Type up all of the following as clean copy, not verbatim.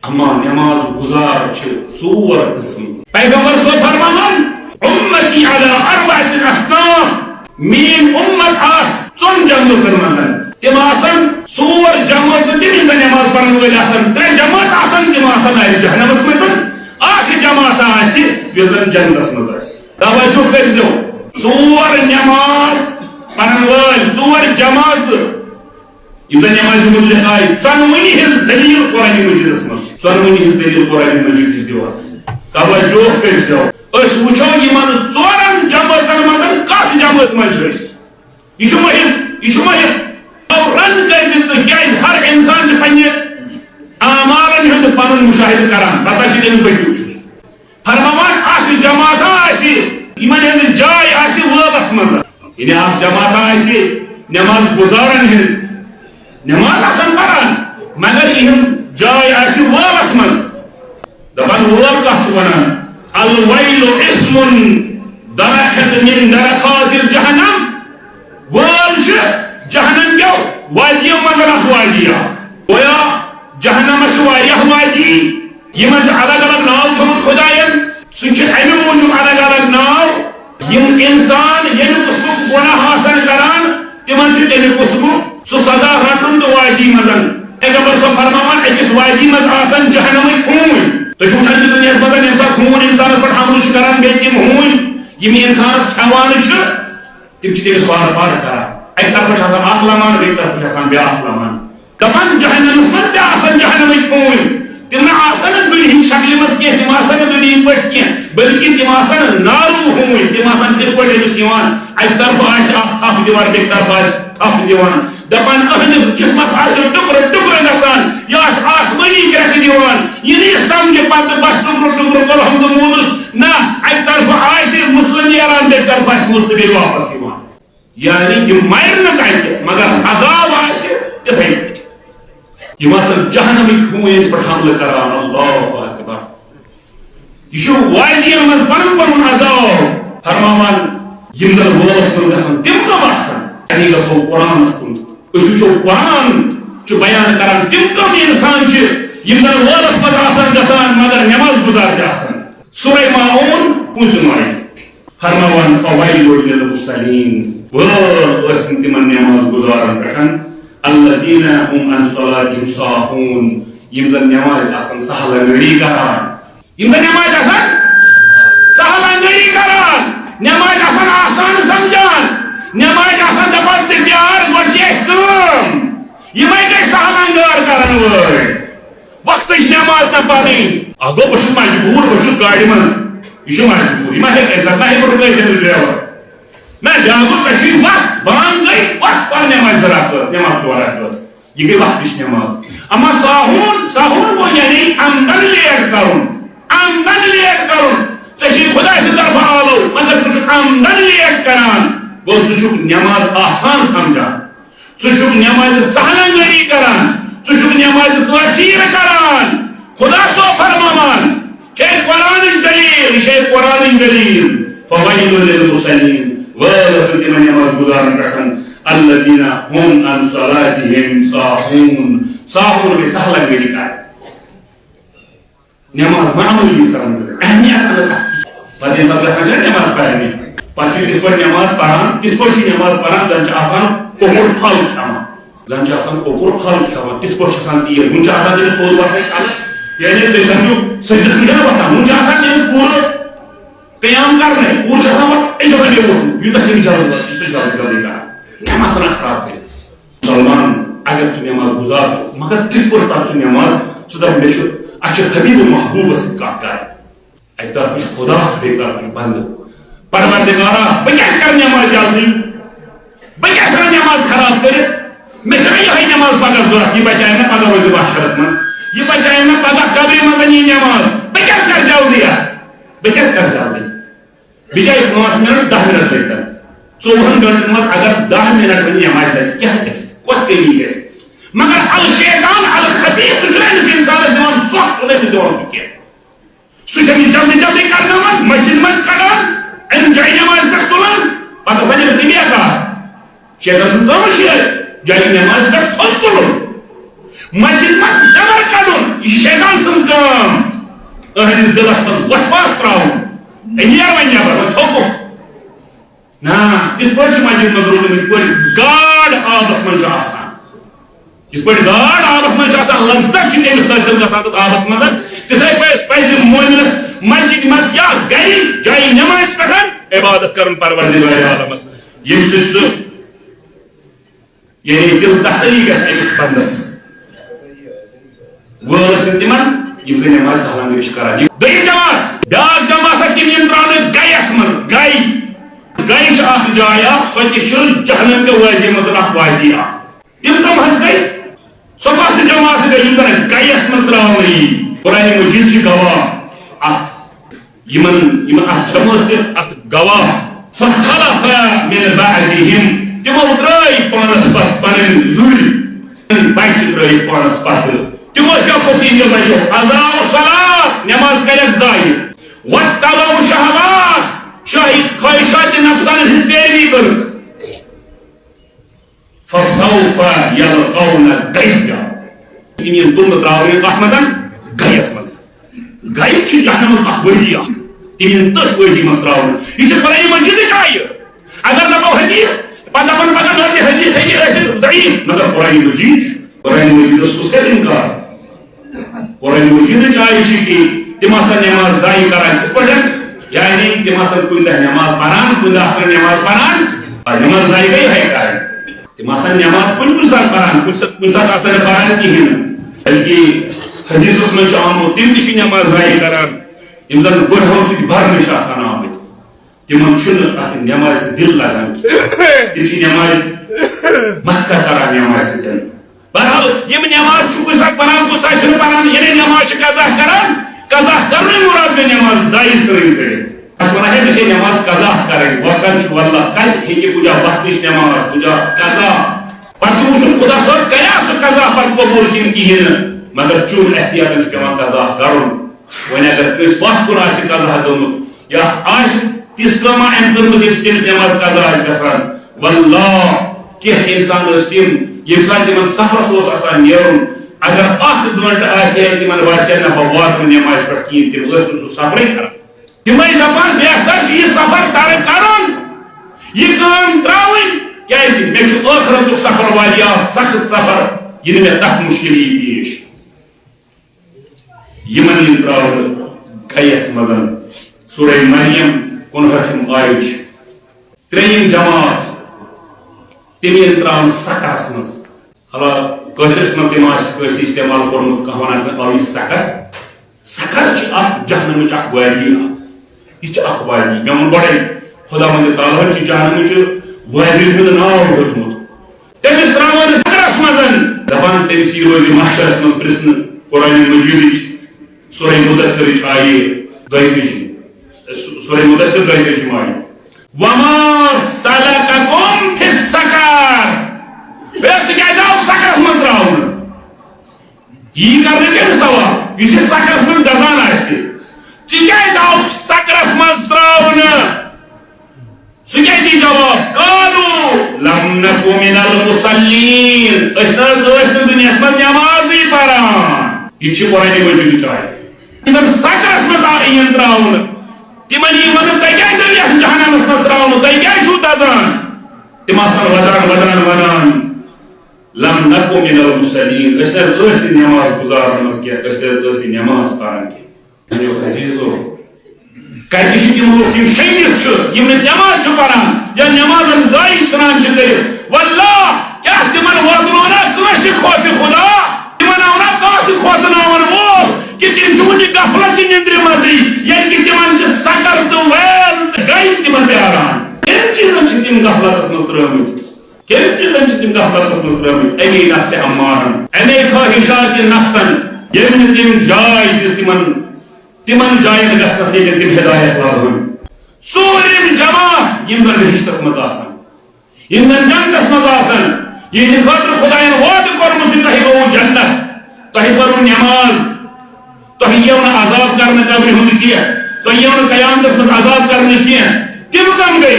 اما نماز گزار ژور قسم پیغمبر صلی فرمان امتی علی اربعۃ اصناف مین امت آس ژون جماعتن مزن تم آسن ژور جماعت تم نماز پڑھن ول آسن ترے جماعت آسن تم آسن اہل جہنمس مزن اخ جماعت آس یس زن جنتس مز آس توجہ کرزو ژور نماز پڑھن ول ژور جماعت یہ نماز مجھے آئی ژونونی ہز دلیل قرآن مجیدس مز ژونونی ہز دلیل قرآن مجیدس دیوان توجہ کرزو اس وچھو یمن ژورن جماعتن مز کت جماعت مز یہ مہم اور رن کر ہر انسان سے پنہ اعمالن ہند پن مشاہدہ کران پتہ تمس بہت چھس فرمان اخ جماعت آمن ہز جائے آس وابس مز یعنی اخ جماعت آس نماز گزارن ہز نماز آسان پڑھان مگر یہ جائے آس وابس مز دپان واب کت ونان الویل اسم درکت من درکات الجہنم وال جہنم کیو وادیوں مز اخ وادی گویا جہنم وادی یہ الگ الگ ناو تھوت خدائن سہ امہ موجود الگ الگ ناو یم انسان یم قسمک گناہ آسان کران تمن تمہ قسمک سہ سزا رٹن تو وادی مزن پیغمبر صلی فرمان اکس وادی مز آسان جہنمک خون تو وچان دنیا مز یم سات خون انسانس پہ حملہ کران بی تم ہون یم انسانس کھوان تم تمس بار بار کران اک طرف اخ لمان بیک طرف بیاکھ لمان دپان جہنمس مز تہ آسان جہنمک خون تم آسان دنیا شکل مز کی تم آسان دنیا پہ کی بلکہ تم آسان نارو ہون تم آسان تر پہ امس اک طرف آس تھپ دان بیک طرف آس تھپ دان دپان اہندس جسمس آس ٹکر ٹکر گژھان یہ آسمانی گرک دان یہ سمجھ پتہ بس ٹکر ٹکر کورہم تو مونس نہ اک طرف آس مسلم نیران بیک طرف آس مستقبل واپس یوان یعنی یہ مر نہ کتہ مگر عذاب آس تتھے یہ آسان جہنمک خون پہ حملہ کران اللہ اکبر یہ وادین مز پن پن عذاب فرمان یم زن وولس من گژھان تم کم آسان یعنی گژھو قرآنس کن اس وچھو قرآن بیان کران تم کم انسان یم زن وولس من آسان گژھان مگر نماز گزار تہ آسان سورہ ماعون 5 فرمان فویل للمصلین وال ٲسۍ تمن نماز گزارن پٮ۪ٹھ الذین هم عن صلاتهم ساہون یم زن نماز آسان سہل انگری کران یم زن نماز آسان سہل انگری کران نماز آسان آسان سمجھان نماز آسان دپان ژٕ پیار گۄڈٕ چھِ اَسہِ کٲم یمے گٔے سہل انگار کرن وٲلۍ وقتٕچ نماز نہ پرٕنۍ اکھ گوٚو بہٕ چھُس مجبوٗر بہٕ چھُس گاڑِ منٛز یہ چھُ مجبوٗر یہِ ما ہیٚکہِ اَمہِ ساتہٕ ما ہیٚکہِ رُکٲیِتھ أمِس ڈرٛیوَر نہ بیٛاکھ گوٚو ژےٚ چھُے وقت بانٛگ گٔے وقت پر نماز 2 رکعت نماز 2 رکعت یہ گٔے وقتٕچ نماز اما ساہون گوٚو یعنی عمدن لیٹ کرُن ژےٚ چھُے خۄداے سٕنٛدِ طرفہٕ آلو مگر ژٕ چھُکھ عمدن لیٹ کران گوٚو ژٕ چھُکھ نماز آسان سمجھان ژٕ چھُکھ نمازِ سہل انگٲری کران ژٕ چھُکھ نمازِ تٲخیٖر کران خدا صٲب فرماوان قرآنٕچ دلیل یہ قرآنٕچ دلیل فویل للمصلین وٲل ٲسۍ تمن نماز گزارن پٮ۪ٹھ الذین هم عن صلاتهم ساہون ساہون گٔے سہل انگٲری کرٕنۍ نماز معمولی سمجھ اہمیت پتہ ییٚمہِ ساتہٕ گژھان چھِ نماز پرنہِ پتہٕ چھِ تِتھ پٲٹھۍ نماز پران تِتھ پٲٹھۍ چھِ نماز پران زن چھِ آسان اوٚپُر پھل کھٮ۪وان زن چھِ آسان اوٚپُر پھل کھٮ۪وان تِتھ پٲٹھۍ چھِ آسان تیز وُنہِ چھِ آسان تٔمِس تھوٚد وۄتھنے کلہٕ یعنی تُہۍ سمجھِو سجدس منٛز چھُنہ وۄتھان وُنہِ چھُ آسان تٔمِس پوٗرٕ قیام کرنے پوٗرٕ چھُ آسان وۄتھان چھُ آسان بیوٗٹھ یوٗتاہ تٔمِس جلدی یہِ چھُ جلدی جلدی کران نماز ژھٕنان خراب کٔرِتھ مسلمان اگر ژٕ نماز گزار چھُکھ مگر تِتھ پٲٹھۍ پتہٕ ژٕ نماز ژٕ دپ مےٚ چھُ اَسہِ چھِ حبیٖب محبوٗبس سۭتۍ کتھ کرٕنۍ اکہِ طرفہٕ چھُ خدا بیٚیہِ طرفہٕ چھُ بنٛدٕ پروردگارا بہٕ کیٛازِ کرٕ نماز جلدی بہٕ کیٛازِ کرٕ نماز خراب کٔرِتھ مےٚ چھنہ یِہے نماز پگاہ ضوٚرتھ یہِ بچایہِ مےٚ پگاہ روزِ محشرس منٛز یہ بچائے میں پگہ قبر منٛز یی نماز بہٕ کیٛاہ کرٕ جلدی بہٕ کیٛاہ کرٕ جلدی بجائے 5 منٹ 10 منٹ لگتن 4 گھنٹن مز اگر 10 منٹ ون نماز لگی کیا گژھِ کۄس کمی گژھِ مگر الشیطان الخبیث سُہ چھُنہٕ أمِس اِنسانس دِوان سۄکھ چھُنہٕ أمِس دِوان سُہ کینٛہہ سُہ چھُ أمِس جلدی جلدی کرناوان مسجد منٛز کڑان أمۍ جایہِ نماز پٮ۪ٹھ تُلان پتہٕ وَنہِ تٔمۍ کار شیطان سٕنٛز کٲم چھِ جایہِ نماز پٮ۪ٹھ تھوٚد تُلُن مسجد مت نبر کڑن یہ شیطان سن کام اہندس دلس مز وسواس تراؤن نیر ون نبر تھوک نا تس پہ مسجد مز روزن یت پہ گاڈ آبس من آسان یت پہ گاڈ آبس من آسان لذت تمس حاصل گژھان آبس مز تتھے پہ مومنس مسجد مز یا گری جائے نماز پڑھن عبادت کرن پروردگار عالمس یم سہ یعنی دل تسلی گژھِ أکِس بندس وٲلس نہٕ تِمن یم زن نماز سہلان گرش کران دوٚیِم جماعت بیاکھ جماعت تِم یم تراونہٕ گیَس منٛز گے چھِ اکھ جاے اکھ سۄ تہِ چھِ جہنم کہِ وادی منٛز اکھ وادی اکھ تِم کم حظ گے سۄ کۄس جماعت گے یم زن گیَس منٛز تراونہٕ یی قرآن مجیٖد چھُ گواہ اتھ یمن اتھ جمٲژ تہِ اتھ گواہ فخلف من بعدهم تمو ترٲے پانس پتہٕ پنٕنۍ زُرۍ بچہِ ترٲے پانس پتہٕ تمو کیاہ پوٚتُے بچو اضاعوا الصلاۃ نماز کریکھ ضایع واتبعوا الشہوات خواہشات نفسان ہنٛز پیروی کٔرٕکھ فسوف یلقون غیا تِم یِن تُلنہٕ تراونہٕ کتھ منٛز گیَس منٛز گے چھِ جہنمُک اکھ وادی اکھ تِم یِن تٔتھۍ وادی منٛز تراونہٕ یہ چھِ قرآن مجیدٕچ آیہِ اگر دپو حدیث پتہ پن پکان نہ حدیث ہے کہ ضعیف مگر قرآن مجید اس کا انکار قرآن مجید چاہیے کہ تم آسان نماز ضائع کران کت پہ یعنی تم آسان کن دہ نماز پران کن دہ آسان نماز پران نماز ضائع گئی ہے کران تم آسان نماز کن سات پران کن سات آسان پران کہین بلکہ حدیث من آمت تم تہ نماز ضائع کران یم زن گڑھو سۭتۍ برنہ آسان آمت تمن ات نماز دل لگان تم نماز مسکر کران نماز سۭتۍ بہرحال یم نماز کن سات پران کن سات پران یعنی نماز قضا کران قضا کرنے مراد میں نماز ضائع سرین کرت ات ونان ہے کہ نماز قضا کریں وقت واللہ کل ہے پوجا وقتش نماز پوجا قضا پتہ وچھن خدا صاحب کریا سو قضا پتہ قبول کن کہین مگر چون احتیاط پیوان قضا کرن وۄنۍ اگر کٲنٛسہِ وقت کُن آسہِ قضا گوٚمُت یا آسہِ تِژھ کٲما أمۍ کٔرمٕژ ییٚمہِ سۭتۍ تٔمِس نماز قضا آسہِ گژھان واللہ کینٛہہ اِنسان ٲسۍ تِم ییٚمہِ ساتہٕ تِمن سفرس اوس آسان نیرُن اگر اکھ گٲنٛٹہٕ آسہِ ہے تِمن باسہِ نہ بہٕ واتہٕ نہٕ نمازِ پٮ۪ٹھ کِہیٖنۍ تِم ٲسۍ نہٕ سُہ سفرٕے کران تِم ٲسۍ دپان بہتر چھُ یہِ سفر ترک کرُن یہِ کٲم ترٛاوٕنۍ کیازِ مےٚ چھُ ٲخرتُک سفر واریاہ سخت سفر یہِ نہٕ مےٚ تتھ مُشکل یی پیش یمن ین تراونہٕ گیَس منٛز سورہ مریم 59 آیت ترٛیٚیِم جماعت تِم ین تراونہٕ سکرس منٛز حالانکہ کٲشرس منٛز تِم آسہِ کٲنٛسہِ استعمال کوٚرمُت کانٛہہ ونان آو یہِ سکر چھِ اکھ جہنمٕچ اکھ وادی اکھ یہِ چھِ اکھ وادی مےٚ ووٚن گۄڈے خۄداوندِ تعالیٰ چھِ جہنمٕچہِ وادی ہُنٛد ناو ہیوٚتمُت تٔمِس تراوان سکرس منٛز دپان تٔمِس یی روزِ محشرس منٛز پرژھنہٕ قرآن مجیدٕچ سورہ مدثرٕچ آیہِ 22 سورہ مدثر 22 آیہِ وما سلککم فی السقر ژٕ کیازِ آوُکھ سکرس منٛز تراونہٕ یی کرنہٕ کٔمِس سوال یُس یہِ سکرس منٛز دزان آسہِ ژٕ کیازِ آوُکھ سکرس منٛز تراونہٕ سُہ کیاہ دی جواب قالوا لم نکُ من المصلین أسۍ نہ حظ ٲسۍ نہٕ دُنیاہس منٛز نمازٕے پران یہِ چھِ قرآن مجیدٕچ آیہِ سکرس منٛز یِن تراونہٕ تِمن یی وننہٕ تُہۍ کیازِ آیِو یتھ جہنمس منٛز تراونہٕ تُہۍ کیازِ چھِو دزان تِم آسان ودان لم نکُ من المصلین أسۍ نہ حظ ٲسۍ نہٕ نماز گزارن منٛز کینٛہہ أسۍ نہ حظ ٲسۍ نہٕ نماز پران کینٛہہ میٲنیو عزیٖزو کتہِ چھِ تِم لُکھ یِم شٔنگِتھ چھِ یِم نہٕ نماز چھِ پران یا نمازن ضایع ژھٕنان چھِ کٔرِتھ واللہ کیاہ تِمن واتنو نا کٲنٛسہِ خوفہِ خدا تِمن آو نا کانٛہہ تہِ کھوژناون وول کہ تِم چھِ وُنہِ غفلتچہِ نِندرِ منٛزٕے ییٚلہِ کہِ تِمن چھِ سکر تہٕ ویل تہٕ گے تِمن پیاران کمہِ چیٖزن چھِ تِم غفلتس منٛز ترٲمٕتۍ کمہِ چیٖزن چھِ تِم غفلتس منٛز ترٲمٕتۍ امی نفسِ امارن امی خواہشات نفسن ییٚلہِ نہٕ تِم جاے دِژ تِمن جاین گژھنس ییٚتٮ۪ن تِم ہدایت لبہٕ ژوٗرِم جماعت یِم زن بہشتس منٛز آسن یِم زن جنتس منٛز آسن یِہنٛدِ خٲطرٕ خۄداین وعدٕ کوٚرمُت چھُ تۄہہِ گوٚوٕ جنت تۄہہِ پٔرٕو نماز تۄہہِ یِیو نہٕ عذاب کرنہٕ قبرِ ہُنٛد کینٛہہ تۄہہِ یِیو نہٕ قیامتس منٛز عذاب کرنہٕ کینٛہہ تِم کم گٔے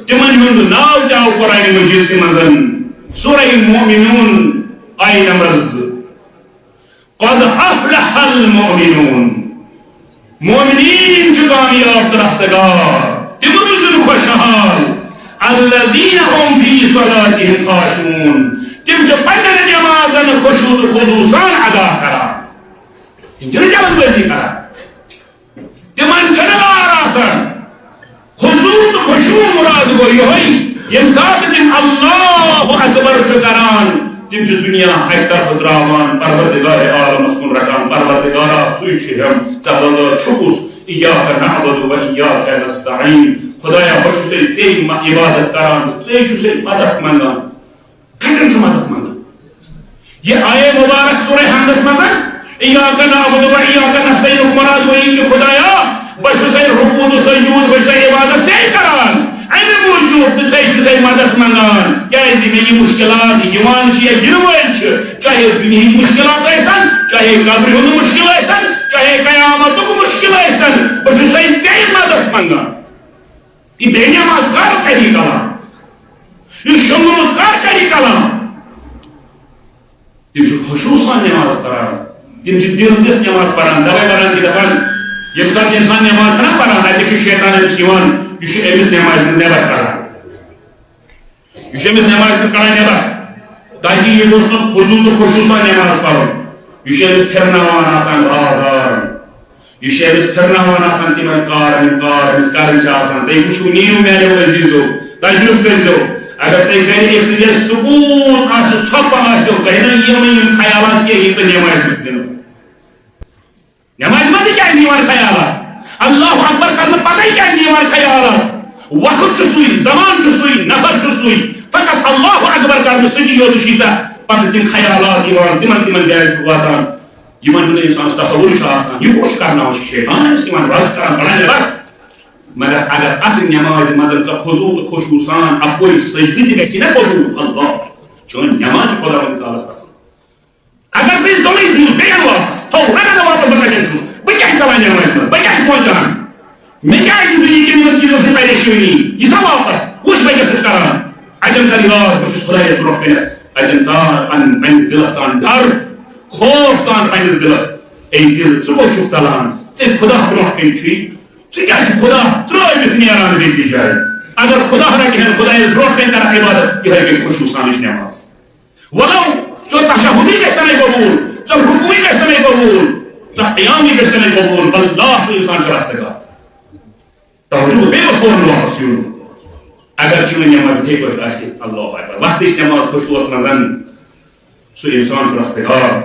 تِمن ہُنٛد ناو تہِ آو قرآن مجیٖدسٕے منٛز سورہ مومنون آیہِ نمبر 2 قد افلح المؤمنون مومنین چھ کامیاب رستگار تم روزن خوشحال الذین هم فی صلاتهم خاشعون تم چھ پنن نمازن خشوع و خضوع سان ادا کران تم چھ جلد بازی کران تمن چھ لار آسان خضوع و خشوع مراد گو یہ یم سات تم اللہ اکبر چھ کران تم چھ دنیا ایک طرف دراوان پروردگار عالم اسکن رکان پروردگارا سوئی ہم چبلدار چھکوس ایاک نعبد و ایاک نستعین خدایا خوشو سے تی عبادت کران تی سے مدد منگان کتن چھ مدد منگان یہ آئے مبارک سورہ حمد مزن ایاک نعبد و ایاک نستعین مراد وہی کہ خدایا بشو سے رکوع و سجود بشو سے عبادت تی کران امی موجود تو تی سے مدد منگان کیازِ میں یہ مشکلات یوان چھ یا گروان چھ چاہے دنیا مشکلات ایستن چاہے قبر ہند مشکل ایستن چاہے قیامت کو مشکل ایستن بچو تی مدد منگان یہ بے نماز کار کری کلام یہ شمولت کار کری کلام تم چھ خصوصاً نماز پڑھان تم چھ دل دت نماز پڑھان دوائی پڑھان کی دپان یم سات انسان نماز چھنا پڑھان اتہ شیطان امس یوان یہ امس نماز نیبر کران یہ امس نماز کران نیبر تاکہ یہ دوست خضوع تو خصوصاً نماز پڑھن یہ امس پھرناوان آسان آزار یہ امس پھرناوان آسان تمن کار امس کرن چھ آسان تُہۍ وٕچھِو نیٖرِو میانیو عزیٖزو تجربہ کٔرۍزیو اگر تُہۍ گرِ أکۍ سٕنٛدِس سکوٗن آسہِ ژھۄپہٕ آسیو تۄہہِ نہٕ یِم خیالات کینٛہہ یِم تہٕ نٮ۪مازِ منٛز یِنو نٮ۪مازِ منٛز کیٛازِ یِوان خیالات اللہ اکبر کرنہٕ پتہٕ کیٛازِ یِوان خیالات وقت چھُ سُے زمان چھُ سُے نفر چھُ سُے فقط اللہ اکبر کرنہٕ سۭتی یوت چھی ژےٚ پتہٕ تِم خیالات یِوان تِمن جاین چھُ واتان یِمن ہُنٛد اِنسانس تصوُر چھُ آسان یہِ کُس کرناوان چھُ شیطان ٲسۍ یِوان رز کران بڑا نیبر مگر اگر اتھ نماز منٛز ژٕ خضوع تہٕ خشوع سان اپٲرۍ سجدٕ تہِ گژھِ نا قبوٗل اللہ چٲنۍ نماز چھِ خۄدا وند تعالیٰ پسنٛد اگر ژٕ زمٕے دِل بیٚیَن واپس تھو رگن واپس بہٕ کتٮ۪ن چھُس بہٕ کیٛاہ چھُس ژلان نمازِ منٛز بہٕ کیٛاہ چھُس سونٛچان مےٚ کیٛازِ چھِ دُنہِکٮ۪ن یِمن چیٖزن سۭتۍ پریشٲنی یہِ تھا واپس وٕچھ بہٕ کیٛاہ چھُس کران اتٮ۪ن کر یاد بہٕ چھُس خۄدایس برونٛہہ کٔنٮ۪تھ اتٮ۪ن ژار پننِس دِلس ژان ڈر خوف ژان پننِس دِلس اے دل ژٕ کوٚت چھُکھ ژلان ژےٚ خۄدا برونٛہہ کٔنۍ چھُے ژٕ کیٛاہ چھُکھ خۄدا ترٛٲوِتھ نیران بیٚکِس جایہِ اگر خۄدا رٹہِ ہن خۄدایس برونٛہہ کٔنۍ کرکھ عبادت یِہے گٔے خشوع سانٕچ نماز ولو ژےٚ تشہُدٕے گژھِ تَمے قبوٗل ژےٚ رُکوٗعٕے گژھِ تَمے قبوٗل ژےٚ قیامٕے گژھِ تَمے قبوٗل واللہ سُہ اِنسان چھُ رستگار توجہ بیٚیہِ اوس فون واپس یُن اگر چٲنۍ نماز یِتھے پٲٹھۍ آسہِ اللہ اکبر وقتٕچ نماز خشوعس منٛز سُہ اِنسان چھُ رستگار